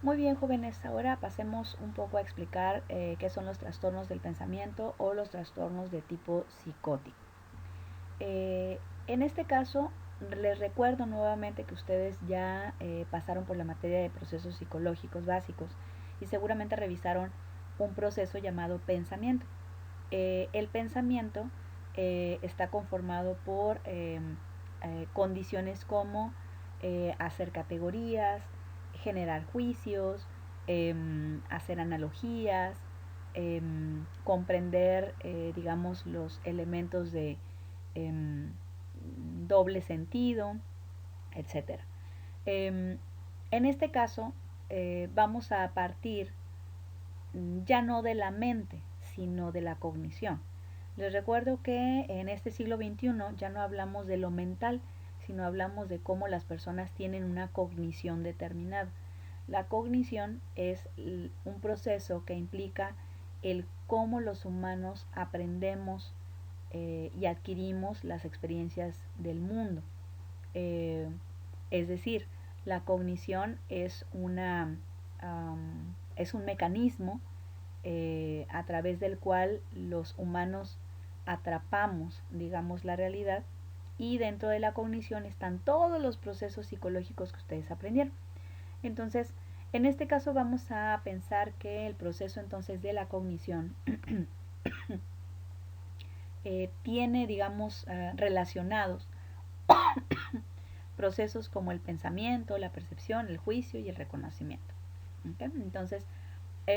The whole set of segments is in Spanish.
Muy bien, jóvenes, ahora pasemos un poco a explicar qué son los trastornos del pensamiento o los trastornos de tipo psicótico. En este caso, les recuerdo nuevamente que ustedes ya pasaron por la materia de procesos psicológicos básicos y seguramente revisaron un proceso llamado pensamiento. El pensamiento está conformado por condiciones como hacer categorías, generar juicios, hacer analogías, comprender, digamos, los elementos de doble sentido, etcétera. En este caso, vamos a partir ya no de la mente, sino de la cognición. Les recuerdo que en este siglo XXI ya no hablamos de lo mental, sino hablamos de cómo las personas tienen una cognición determinada. La cognición es un proceso que implica el cómo los humanos aprendemos y adquirimos las experiencias del mundo. Eh, es decir, la cognición es un mecanismo a través del cual los humanos atrapamos, digamos, la realidad, y dentro de la cognición están todos los procesos psicológicos que ustedes aprendieron. Entonces, en este caso vamos a pensar que el proceso entonces de la cognición tiene, digamos, relacionados procesos como el pensamiento, la percepción, el juicio y el reconocimiento. ¿Okay? Entonces,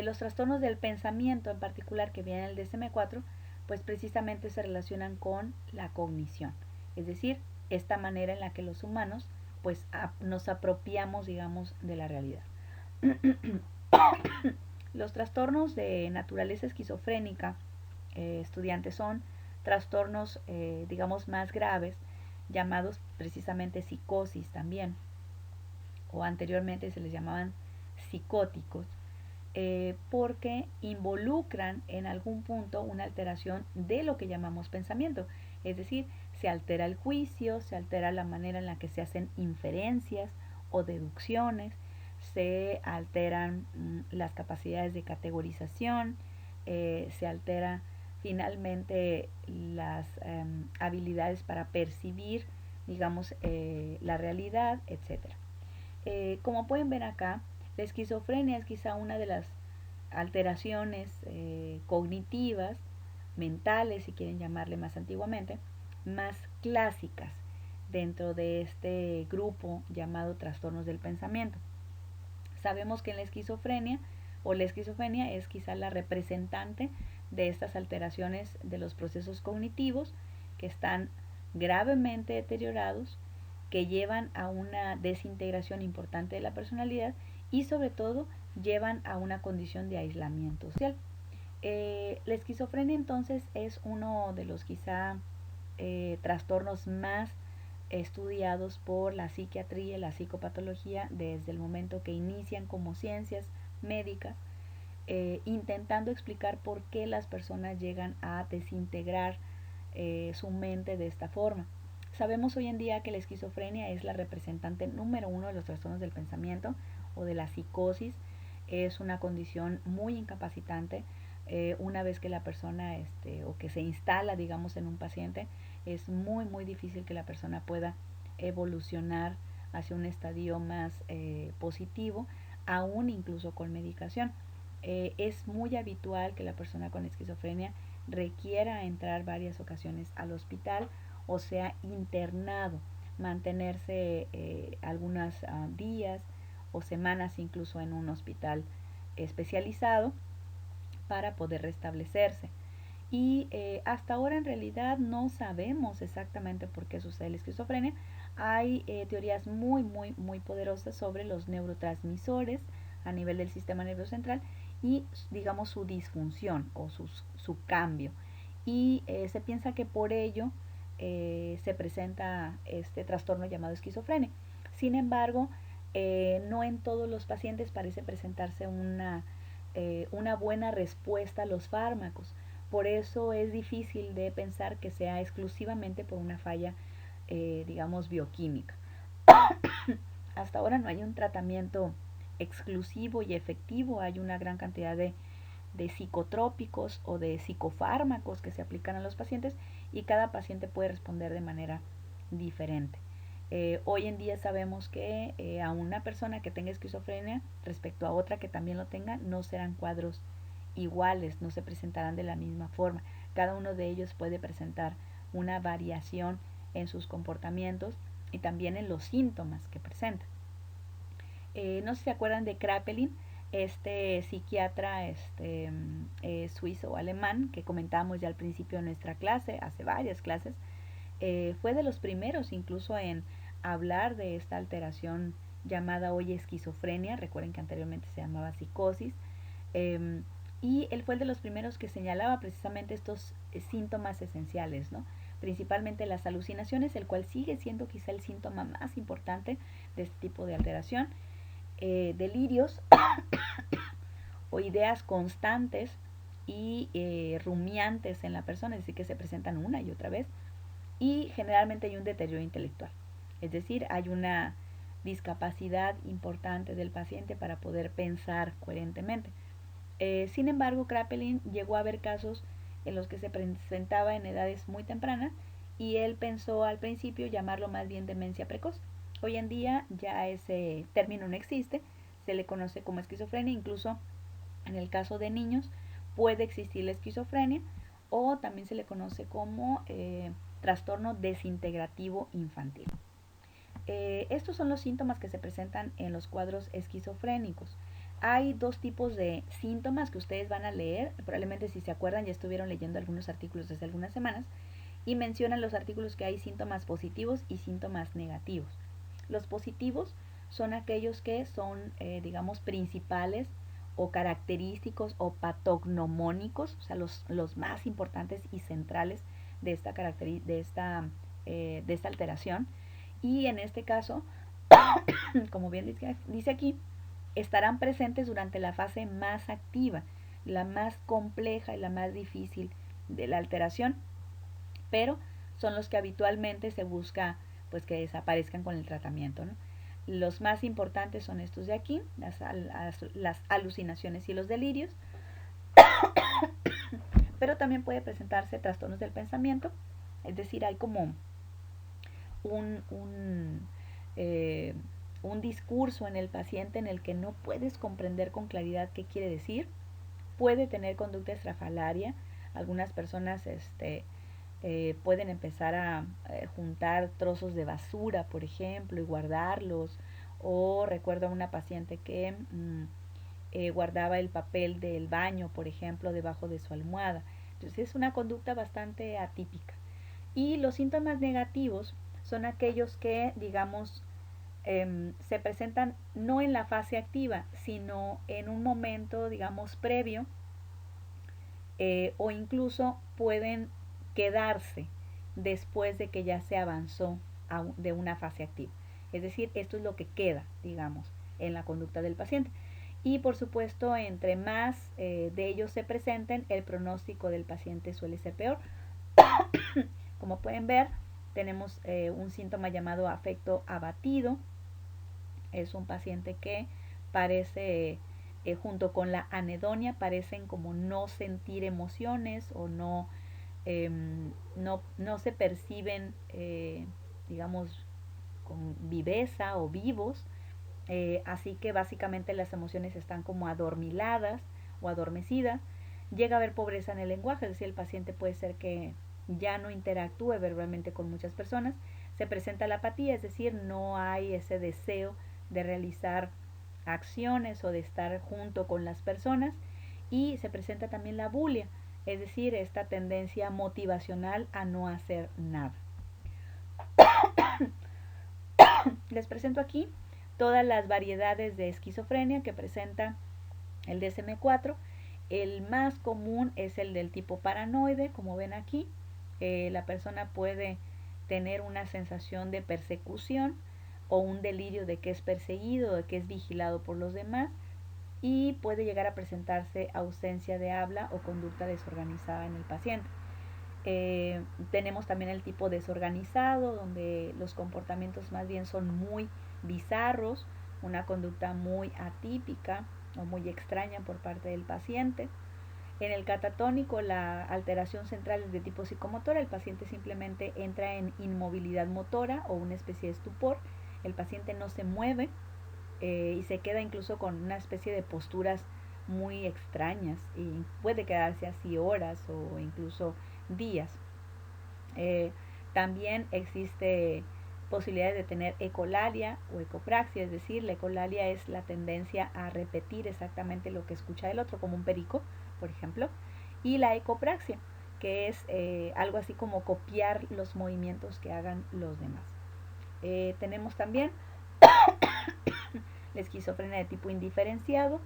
los trastornos del pensamiento en particular que vienen en el DSM-4, pues precisamente se relacionan con la cognición, es decir, esta manera en la que los humanos pues nos apropiamos, digamos, de la realidad. Los trastornos de naturaleza esquizofrénica, estudiantes, son trastornos, digamos, más graves, llamados precisamente psicosis también, o anteriormente se les llamaban psicóticos, porque involucran en algún punto una alteración de lo que llamamos pensamiento. Es decir, se altera el juicio, se altera la manera en la que se hacen inferencias o deducciones, se alteran las capacidades de categorización, se altera finalmente las habilidades para percibir, digamos, la realidad, etcétera. Como pueden ver acá, la esquizofrenia es quizá una de las alteraciones cognitivas, mentales, si quieren llamarle más antiguamente, más clásicas dentro de este grupo llamado trastornos del pensamiento. Sabemos que en la esquizofrenia o la esquizofrenia es quizá la representante de estas alteraciones de los procesos cognitivos que están gravemente deteriorados, que llevan a una desintegración importante de la personalidad y sobre todo llevan a una condición de aislamiento social. La esquizofrenia entonces es uno de los quizá trastornos más estudiados por la psiquiatría y la psicopatología desde el momento que inician como ciencias médicas, intentando explicar por qué las personas llegan a desintegrar su mente de esta forma. Sabemos hoy en día que la esquizofrenia es la representante número uno de los trastornos del pensamiento o de la psicosis. Es una condición muy incapacitante. Una vez que la persona o que se instala, digamos, en un paciente, es muy difícil que la persona pueda evolucionar hacia un estadio más positivo, aún incluso con medicación. Es muy habitual que la persona con esquizofrenia requiera entrar varias ocasiones al hospital o sea internado, mantenerse algunos días o semanas incluso en un hospital especializado para poder restablecerse. Y hasta ahora en realidad no sabemos exactamente por qué sucede la esquizofrenia. Hay teorías muy poderosas sobre los neurotransmisores a nivel del sistema nervioso central y digamos su disfunción o su cambio. Y se piensa que por ello se presenta este trastorno llamado esquizofrenia. Sin embargo, no en todos los pacientes parece presentarse una buena respuesta a los fármacos. Por eso es difícil de pensar que sea exclusivamente por una falla, digamos, bioquímica. Hasta ahora no hay un tratamiento exclusivo y efectivo. Hay una gran cantidad de psicotrópicos o de psicofármacos que se aplican a los pacientes y cada paciente puede responder de manera diferente. Hoy en día sabemos que a una persona que tenga esquizofrenia respecto a otra que también lo tenga no serán cuadros iguales, no se presentarán de la misma forma. Cada uno de ellos puede presentar una variación en sus comportamientos y también en los síntomas que presenta. No sé si se acuerdan de Kraepelin, este psiquiatra suizo o alemán que comentábamos ya al principio de nuestra clase, hace varias clases. Fue de los primeros incluso en hablar de esta alteración llamada hoy esquizofrenia. Recuerden que anteriormente se llamaba psicosis. Y él fue el de los primeros que señalaba precisamente estos síntomas esenciales, ¿no? Principalmente las alucinaciones, el cual sigue siendo quizá el síntoma más importante de este tipo de alteración, delirios o ideas constantes y rumiantes en la persona, es decir, que se presentan una y otra vez, y generalmente hay un deterioro intelectual, es decir, hay una discapacidad importante del paciente para poder pensar coherentemente. Sin embargo, Kraepelin llegó a ver casos en los que se presentaba en edades muy tempranas y él pensó al principio llamarlo más bien demencia precoz. Hoy en día ya ese término no existe, se le conoce como esquizofrenia, incluso en el caso de niños puede existir la esquizofrenia o también se le conoce como trastorno desintegrativo infantil. Estos son los síntomas que se presentan en los cuadros esquizofrénicos. Hay dos tipos de síntomas que ustedes van a leer, probablemente si se acuerdan ya estuvieron leyendo algunos artículos desde algunas semanas, y mencionan los artículos que hay síntomas positivos y síntomas negativos. Los positivos son aquellos que son, digamos, principales o característicos o patognomónicos, o sea, los más importantes y centrales de esta alteración. Y en este caso, como bien dice aquí, estarán presentes durante la fase más activa, la más compleja y la más difícil de la alteración, pero son los que habitualmente se busca pues que desaparezcan con el tratamiento, ¿no? Los más importantes son estos de aquí, las alucinaciones y los delirios, pero también puede presentarse trastornos del pensamiento, es decir, hay como un, un, eh, un discurso en el paciente en el que no puedes comprender con claridad qué quiere decir, puede tener conducta estrafalaria, algunas personas pueden empezar a juntar trozos de basura, por ejemplo, y guardarlos, o recuerdo a una paciente que guardaba el papel del baño, por ejemplo, debajo de su almohada. Entonces es una conducta bastante atípica. Y los síntomas negativos son aquellos que, digamos, se presentan no en la fase activa, sino en un momento, digamos, previo, o incluso pueden quedarse después de que ya se avanzó de una fase activa. Es decir, esto es lo que queda, digamos, en la conducta del paciente. Y por supuesto, entre más de ellos se presenten, el pronóstico del paciente suele ser peor. Como pueden ver, tenemos un síntoma llamado afecto abatido. Es un paciente que parece, junto con la anedonia, parecen como no sentir emociones o no se perciben, digamos, con viveza o vivos. Así que básicamente las emociones están como adormiladas o adormecidas. Llega a haber pobreza en el lenguaje, es decir, el paciente puede ser que ya no interactúe verbalmente con muchas personas. Se presenta la apatía, es decir, no hay ese deseo de realizar acciones o de estar junto con las personas. Y se presenta también la bulia, es decir, esta tendencia motivacional a no hacer nada. Les presento aquí todas las variedades de esquizofrenia que presenta el DSM-4. El más común es el del tipo paranoide, como ven aquí. La persona puede tener una sensación de persecución o un delirio de que es perseguido, de que es vigilado por los demás, y puede llegar a presentarse ausencia de habla o conducta desorganizada en el paciente. Tenemos también el tipo desorganizado, donde los comportamientos más bien son muy bizarros, una conducta muy atípica o muy extraña por parte del paciente. En el catatónico, la alteración central es de tipo psicomotor, el paciente simplemente entra en inmovilidad motora o una especie de estupor, el paciente no se mueve y se queda incluso con una especie de posturas muy extrañas y puede quedarse así horas o incluso días. Eh, También existe posibilidades de tener ecolalia o ecopraxia, es decir, la ecolalia es la tendencia a repetir exactamente lo que escucha el otro, como un perico, por ejemplo, y la ecopraxia, que es algo así como copiar los movimientos que hagan los demás. Tenemos también la esquizofrenia de tipo indiferenciado,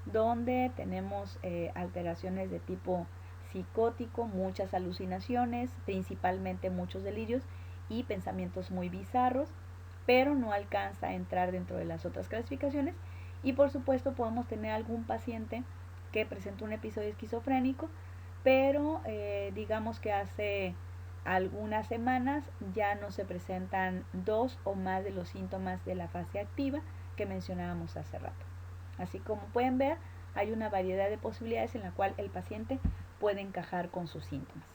donde tenemos alteraciones de tipo psicótico, muchas alucinaciones, principalmente muchos delirios y pensamientos muy bizarros, pero no alcanza a entrar dentro de las otras clasificaciones. Y por supuesto podemos tener algún paciente que presenta un episodio esquizofrénico, pero digamos que hace algunas semanas ya no se presentan 2 o más de los síntomas de la fase activa que mencionábamos hace rato. Así como pueden ver, hay una variedad de posibilidades en la cual el paciente puede encajar con sus síntomas.